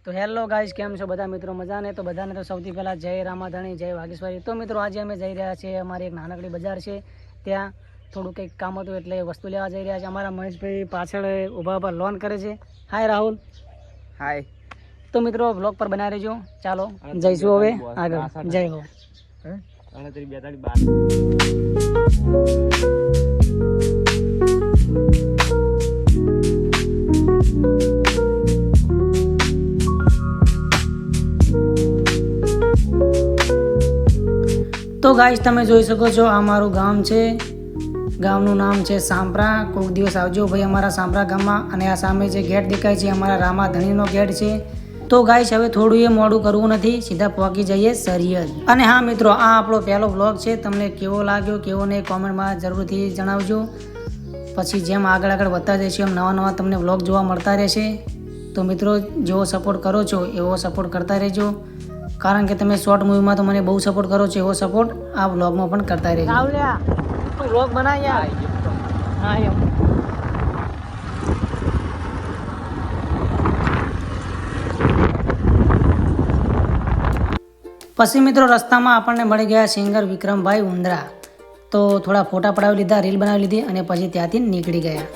તો hello guys, કેમ છો બધા મિત્રો? મજાને? તો બધાને તો સૌથી પહેલાં જય રામાધણી, જય વાગેશ્વરી. તો મિત્રો આજે અમે જઈ રહ્યા છીએ, અમારી એક નાનકડી બજાર છે, ત્યાં થોડું કંઈક કામ હતું એટલે વસ્તુ લેવા જઈ રહ્યા છે. અમારા મહેશભાઈ પાછળ ઊભા લોન કરે છે. હાય રાહુલ. હાય. તો મિત્રો બ્લોગ પર બનાવી રહેજો. ચાલો જઈશું હવે આગળ. જય હો. તો ગાઈસ, તમે જોઈ શકો છો આ મારું ગામ છે. ગામનું નામ છે સાંપરા. કોઈક દિવસ આવજો ભાઈ અમારા સાંપરા ગામમાં. અને આ સામે જે ગેટ દેખાય છે અમારા રામાધણીનો ગેટ છે. તો ગાઈસ, હવે થોડું એ મોડું કરવું નથી, સીધા પહોંચી જઈએ સરિયદ. અને હા મિત્રો, આ આપણો પહેલો વ્લોગ છે. તમને કેવો લાગ્યો કેવો નહીં કોમેન્ટમાં જરૂરથી જણાવજો. પછી જેમ આગળ વધતા જઈશું એમ નવા તમને વ્લોગ જોવા મળતા રહેશે. તો મિત્રો, જેવો સપોર્ટ કરો છો એવો સપોર્ટ કરતા રહેજો, કારણ કે તમે શોર્ટ મૂવીમાં તો મને બહુ સપોર્ટ કરો છો, એવો સપોર્ટ આ વ્લોગમાં પણ કરતા રહેજો. વ્લોગ બનાવ યાર. હા એમ. પછી મિત્રો રસ્તામાં આપણને મળી ગયા સિંગર વિક્રમભાઈ ઉંદરા. તો થોડા ફોટા પડાવી લીધા, રીલ બનાવી લીધી અને પછી ત્યાંથી નીકળી ગયા.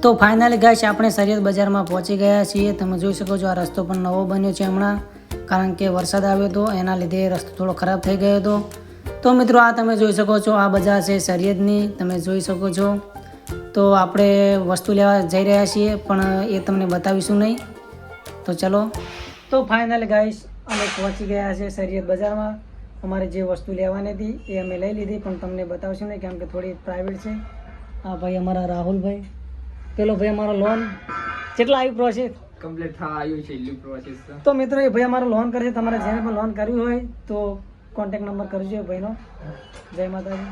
તો ફાઇનલી ગાઈસ, આપણે સરિયદ બજારમાં પહોંચી ગયા છીએ. તમે જોઈ શકો છો આ રસ્તો પણ નવો બન્યો છે હમણાં, કારણ કે વરસાદ આવ્યો હતો એના લીધે રસ્તો થોડો ખરાબ થઈ ગયો હતો. તો મિત્રો, આ તમે જોઈ શકો છો આ બજાર છે સરિયદની, તમે જોઈ શકો છો. તો આપણે વસ્તુ લેવા જઈ રહ્યા છીએ પણ એ તમને બતાવીશું નહીં. તો ચલો. તો ફાઇનલી ગાઈસ, અમે પહોંચી ગયા છે સરિયદ બજારમાં. અમારે જે વસ્તુ લેવાની હતી એ અમે લઈ લીધી, પણ તમને બતાવશું નહીં કેમ કે થોડી પ્રાઇવેટ છે. હા ભાઈ, અમારા રાહુલભાઈ. પેલો ભાઈ અમારો લોન કેટલા આવી પ્રોસેસ કમ્પ્લીટ થવા આવ્યું છે પ્રોસેસ. તો મિત્રો, એ ભાઈ અમારો લોન કરશે. તમારે જેને પણ લોન કરવી હોય તો કોન્ટેક્ટ નંબર કરજો ભાઈનો. જય માતાજી.